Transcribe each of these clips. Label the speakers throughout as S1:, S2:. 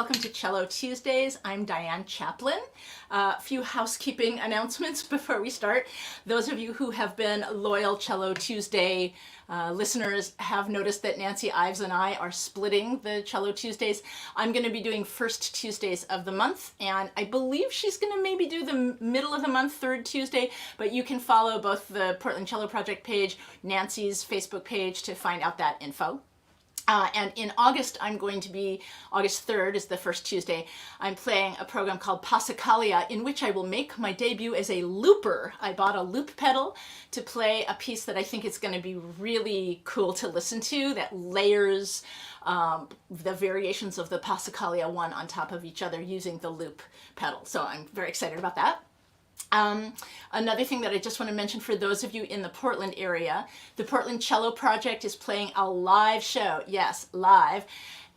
S1: welcome to Cello Tuesdays. I'm Diane Chaplin. A few housekeeping announcements before we start. Those of you who have been loyal Cello Tuesday listeners have noticed that Nancy Ives and I are splitting the Cello Tuesdays. I'm going to be doing first Tuesdays of the month, and I believe she's going to maybe do the middle of the month, third Tuesday, but you can follow both the Portland Cello Project page, Nancy's Facebook page to find out that info. And in August, August 3rd is the first Tuesday, I'm playing a program called Passacaglia, in which I will make my debut as a looper. I bought a loop pedal to play a piece that I think is going to be really cool to listen to, that layers the variations of the Passacaglia one on top of each other using the loop pedal. So I'm very excited about that. Another thing that I just want to mention for those of you in the Portland area, the Portland Cello Project is playing a live show, yes, live,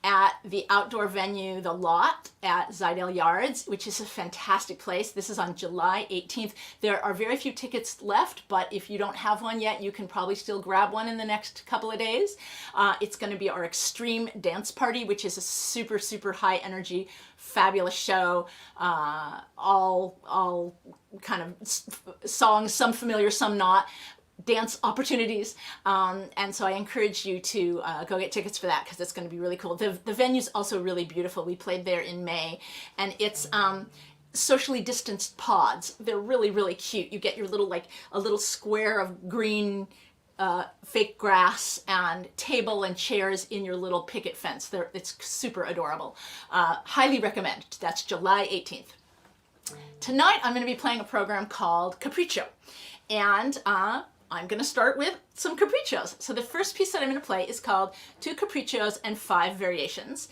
S1: at the outdoor venue, The Lot at Zidell Yards, which is a fantastic place. This is on July 18th. There are very few tickets left, but if you don't have one yet, you can probably still grab one in the next couple of days. It's going to be our Extreme Dance Party, which is a super, super high energy, fabulous show. All kind of songs, some familiar, some not, dance opportunities, and so I encourage you to go get tickets for that because it's going to be really cool. The venue's also really beautiful. We played there in May, and it's socially distanced pods. They're really, really cute. You get your little, like a little square of green fake grass and table and chairs in your little picket fence. It's super adorable. Highly recommend. That's July 18th. Tonight I'm going to be playing a program called Capriccio, and I'm going to start with some capriccios. So the first piece that I'm going to play is called 2 Capriccios and 5 Variations,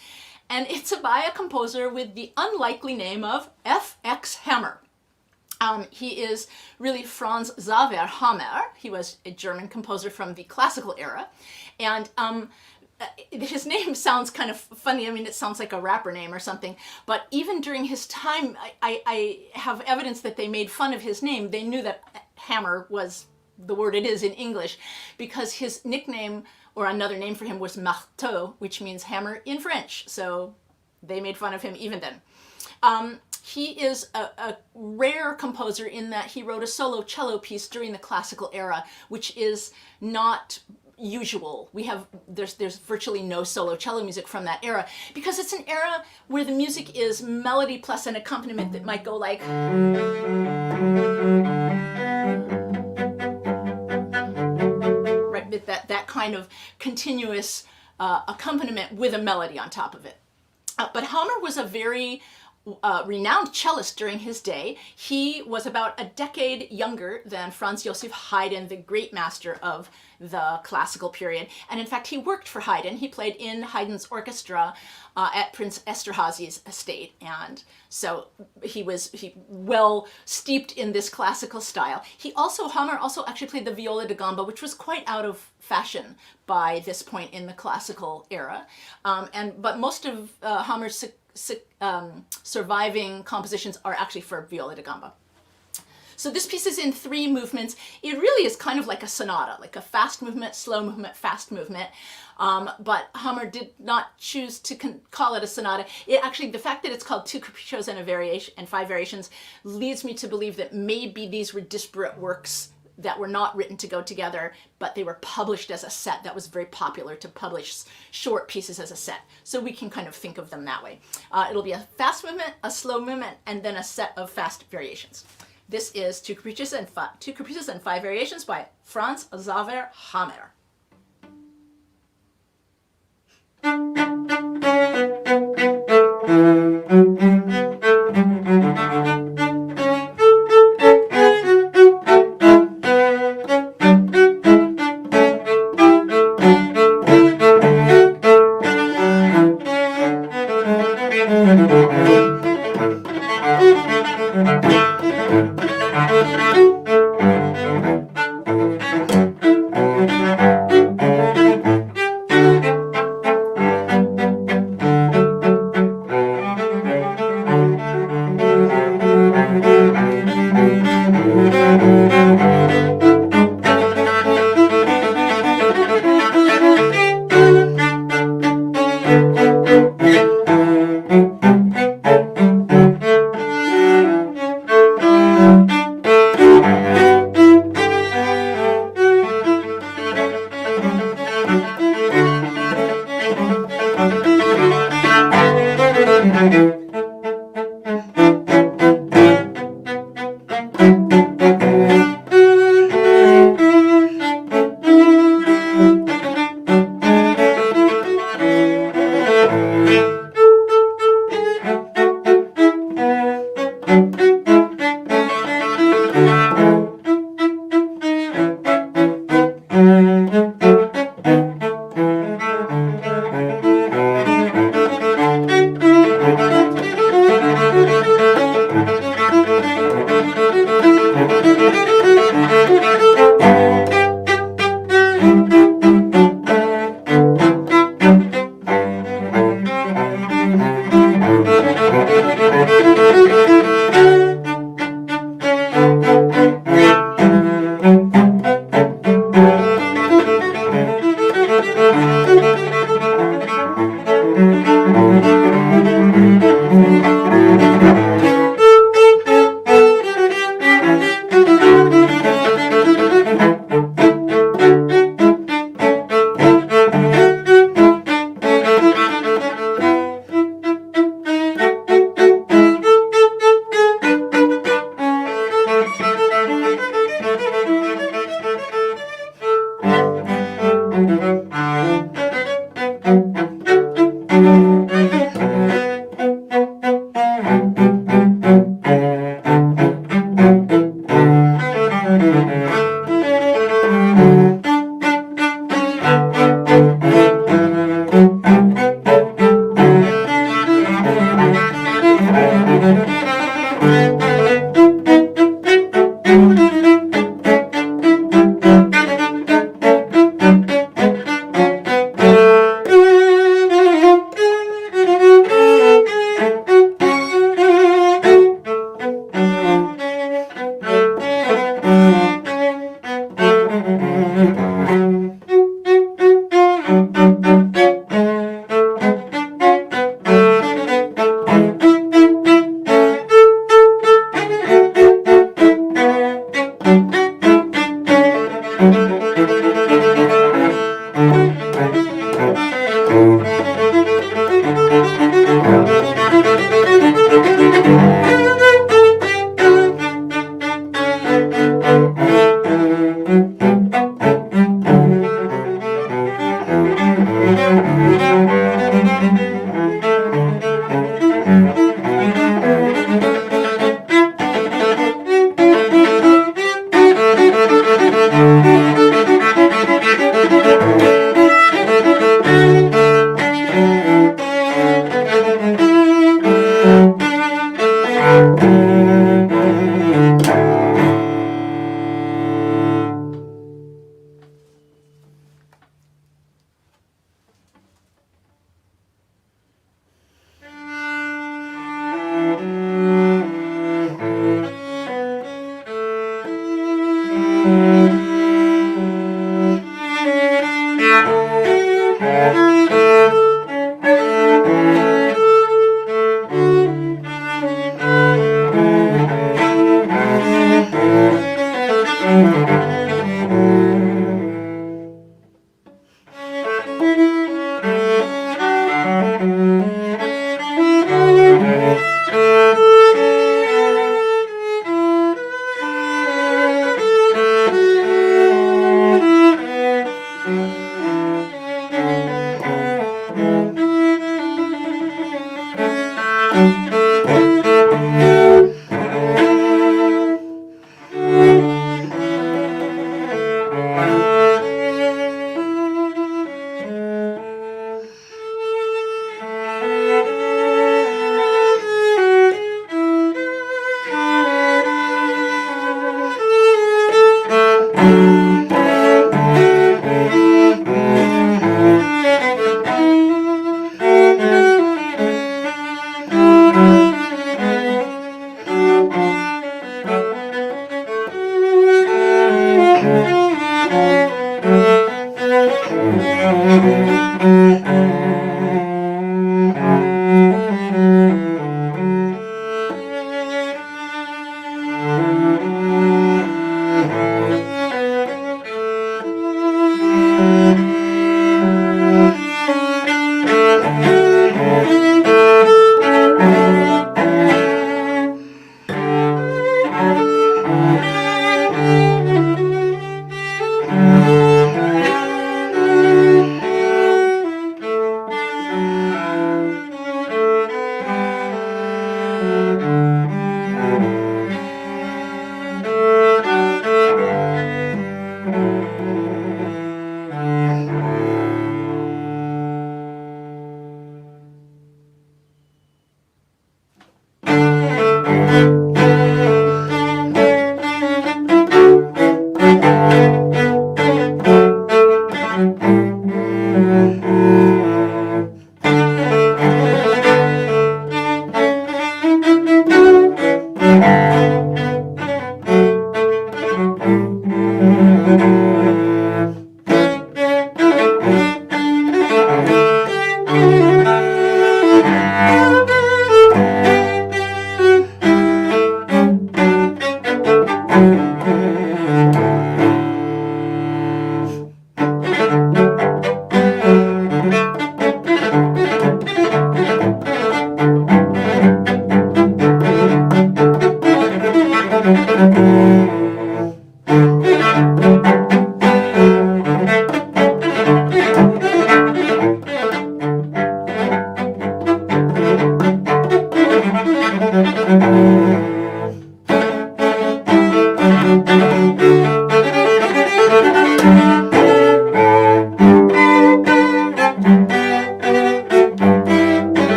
S1: and it's by a composer with the unlikely name of F.X. Hammer. He is really Franz Xaver Hammer. He was a German composer from the classical era, and his name sounds kind of funny. I mean, it sounds like a rapper name or something, but even during his time, I have evidence that they made fun of his name. They knew that hammer was the word it is in English, because his nickname, or another name for him, was marteau, which means hammer in French. So they made fun of him even then. He is a rare composer in that he wrote a solo cello piece during the classical era, which is not usual. There's virtually no solo cello music from that era, because it's an era where the music is melody plus an accompaniment that might go like, right, with that kind of continuous accompaniment with a melody on top of it. But Hammer was a very renowned cellist during his day. He was about a decade younger than Franz Joseph Haydn, the great master of the classical period. And in fact, he worked for Haydn. He played in Haydn's orchestra at Prince Esterhazy's estate. And so he well steeped in this classical style. Hammer also actually played the viola da gamba, which was quite out of fashion by this point in the classical era. But most of Hammer's surviving compositions are actually for viola da gamba. So this piece is in 3 movements. It really is kind of like a sonata, like a fast movement, slow movement, fast movement. But Hammer did not choose to call it a sonata. The fact that it's called 2 Capriccios and 5 Variations leads me to believe that maybe these were disparate works that were not written to go together, but they were published as a set. That was very popular, to publish short pieces as a set. So we can kind of think of them that way. It'll be a fast movement, a slow movement, and then a set of fast variations. This is 2 Capriccios and 5 Variations by Franz Xaver Hammer.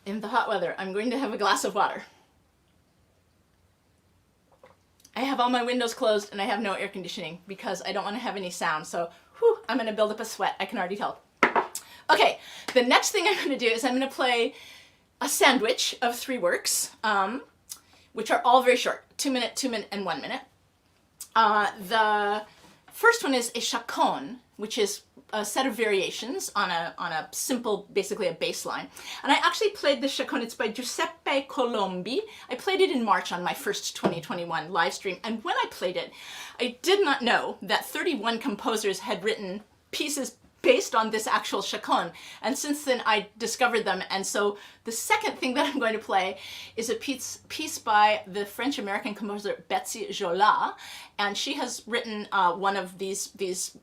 S1: In the hot weather, I'm going to have a glass of water. I have all my windows closed and I have no air conditioning because I don't want to have any sound. So I'm going to build up a sweat. I can already tell. Okay, the next thing I'm going to do is I'm going to play a sandwich of 3 works, which are all very short, 2 minute, 2 minute, and 1 minute. The first one is a chaconne, which is a set of variations on a simple, basically a bass line. And I actually played the chaconne. It's by Giuseppe Colombi. I played it in March on my first 2021 live stream. And when I played it, I did not know that 31 composers had written pieces based on this actual chaconne. And since then I discovered them. And so the second thing that I'm going to play is a piece by the French-American composer Betsy Jolas. And she has written one of these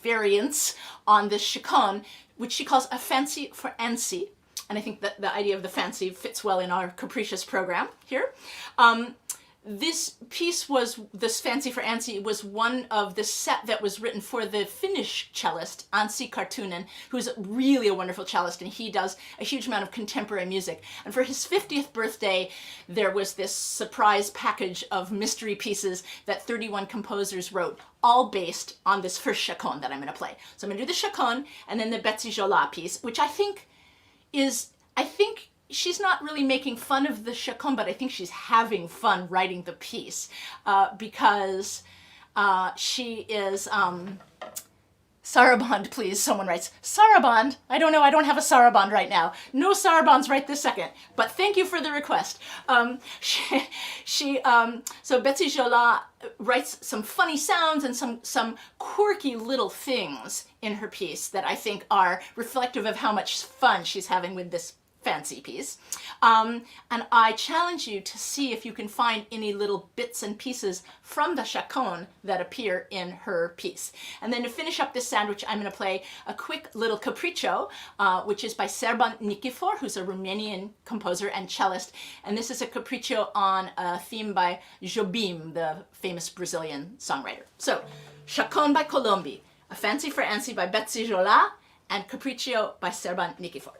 S1: variants on this chaconne, which she calls a fancy for Anssi. And I think that the idea of the fancy fits well in our Capricious program here. This fancy for Anssi was one of the set that was written for the Finnish cellist, Anssi Kartunen, who's really a wonderful cellist, and he does a huge amount of contemporary music. And for his 50th birthday, there was this surprise package of mystery pieces that 31 composers wrote, all based on this first chaconne that I'm going to play. So I'm going to do the chaconne and then the Betsy Jolas piece, which I think she's not really making fun of the chaconne, but I think she's having fun writing the piece because she is, Saraband, please, someone writes, Saraband, I don't know, I don't have a Saraband right now. No Sarabands right this second, but thank you for the request. So Betsy Jolas writes some funny sounds and some quirky little things in her piece that I think are reflective of how much fun she's having with this fancy piece. And I challenge you to see if you can find any little bits and pieces from the chaconne that appear in her piece. And then to finish up this sandwich, I'm going to play a quick little capriccio, which is by Serban Nichifor, who's a Romanian composer and cellist. And this is a capriccio on a theme by Jobim, the famous Brazilian songwriter. So, chaconne by Colombi, a fancy for Anssi by Betsy Jolas, and capriccio by Serban Nichifor.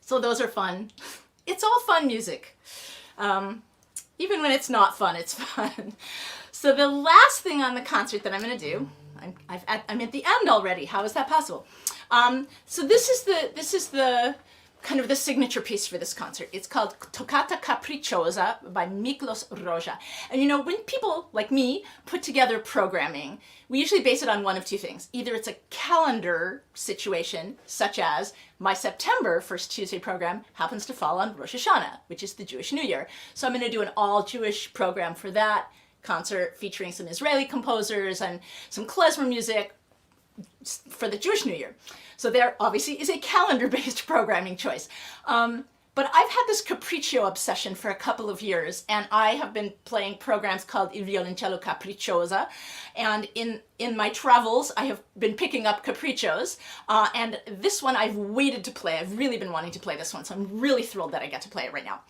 S1: So those are fun. It's all fun music. Even when it's not fun, it's fun. So the last thing on the concert that I'm going to do, I'm at the end already. How is that possible? So this is the kind of the signature piece for this concert. It's called Toccata Capricciosa by Miklós Rózsa. And you know, when people like me put together programming, we usually base it on one of two things. Either it's a calendar situation, such as my September First Tuesday program happens to fall on Rosh Hashanah, which is the Jewish New Year. So I'm going to do an all-Jewish program for that concert featuring some Israeli composers and some klezmer music for the Jewish New Year. So there obviously is a calendar-based programming choice. But I've had this Capriccio obsession for a couple of years, and I have been playing programs called Il Violoncello Capricciosa. And in my travels, I have been picking up Capriccios. And this one I've waited to play. I've really been wanting to play this one, so I'm really thrilled that I get to play it right now.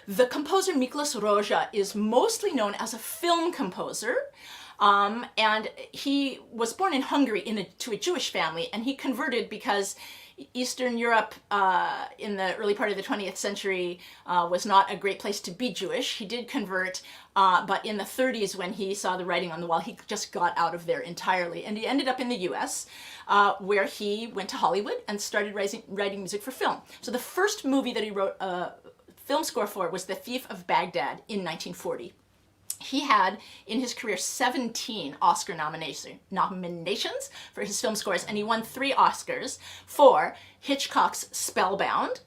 S1: The composer Miklós Rózsa is mostly known as a film composer. And he was born in Hungary to a Jewish family, and he converted because Eastern Europe in the early part of the 20th century was not a great place to be Jewish. He did convert, but in the 30s when he saw the writing on the wall, he just got out of there entirely. And he ended up in the US, where he went to Hollywood and started writing music for film. So the first movie that he wrote a film score for was The Thief of Baghdad in 1940. He had, in his career, 17 Oscar nominations for his film scores, and he won 3 Oscars for Hitchcock's Spellbound,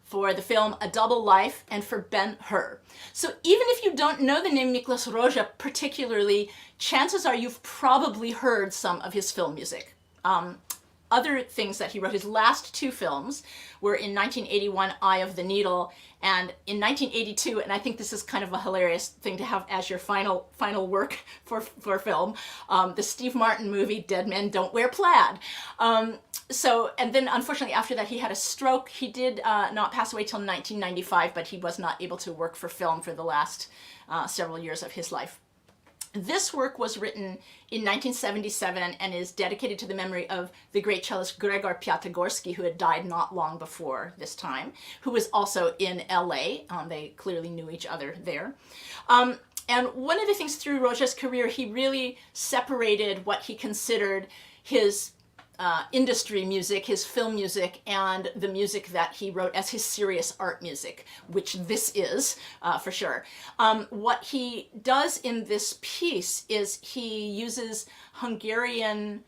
S1: for the film A Double Life, and for Ben-Hur. So even if you don't know the name Miklós Rózsa particularly, chances are you've probably heard some of his film music. Other things that he wrote, his last 2 films were in 1981, Eye of the Needle, and in 1982, and I think this is kind of a hilarious thing to have as your final work for film, the Steve Martin movie, Dead Men Don't Wear Plaid. And then unfortunately after that he had a stroke. He did not pass away till 1995, but he was not able to work for film for the last several years of his life. This work was written in 1977 and is dedicated to the memory of the great cellist Gregor Piatigorsky, who had died not long before this time, who was also in LA. They clearly knew each other there. And one of the things through Rózsa's career, he really separated what he considered his industry music, his film music, and the music that he wrote as his serious art music, which this is, for sure. What he does in this piece is he uses Hungarian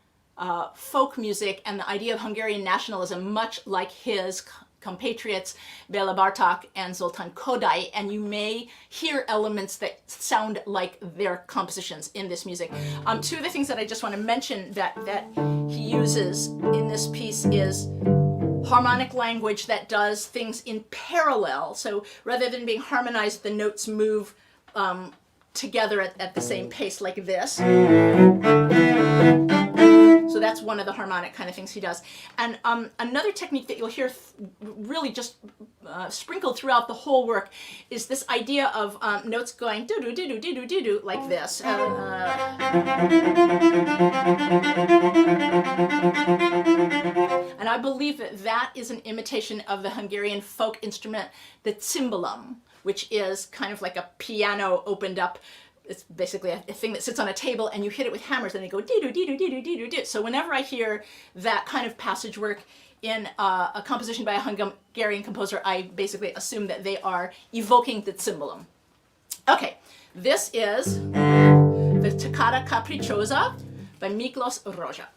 S1: folk music and the idea of Hungarian nationalism, much like his compatriots Béla Bartók and Zoltán Kodály, and you may hear elements that sound like their compositions in this music. 2 of the things that I just want to mention that he uses in this piece is harmonic language that does things in parallel. So rather than being harmonized, the notes move together at the same pace like this. So that's one of the harmonic kind of things he does. And another technique that you'll hear really just sprinkled throughout the whole work is this idea of notes going do-do, do-do, do-do, do-do, like this. And I believe that is an imitation of the Hungarian folk instrument, the cimbalom, which is kind of like a piano opened up. It's basically a thing that sits on a table and you hit it with hammers and they go dee-doo, dee-doo, dee-doo, dee-doo, dee-doo. So whenever I hear that kind of passage work in a composition by a Hungarian composer, I basically assume that they are evoking the cimbalom. Okay, this is the Toccata Capricciosa by Miklós Rózsa.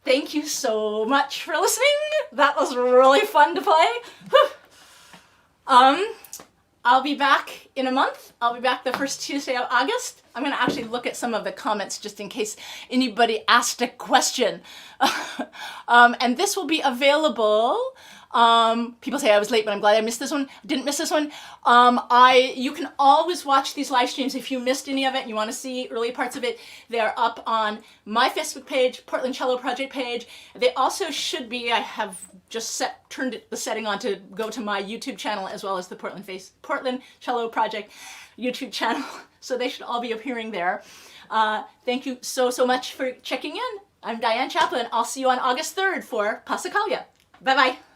S1: Thank you so much for listening. That was really fun to play. I'll be back in a month. I'll be back the first Tuesday of August. I'm going to actually look at some of the comments just in case anybody asked a question. And this will be available. People say I was late, but I'm glad I missed this one. Didn't miss this one. You can always watch these live streams if you missed any of it and you want to see early parts of it. They are up on my Facebook page, Portland Cello Project page. They also should be, I have just turned the setting on to go to my YouTube channel as well as the Portland Cello Project YouTube channel. So they should all be appearing there. Thank you so much for checking in. I'm Diane Chaplin. I'll see you on August 3rd for Passacaglia. Bye-bye.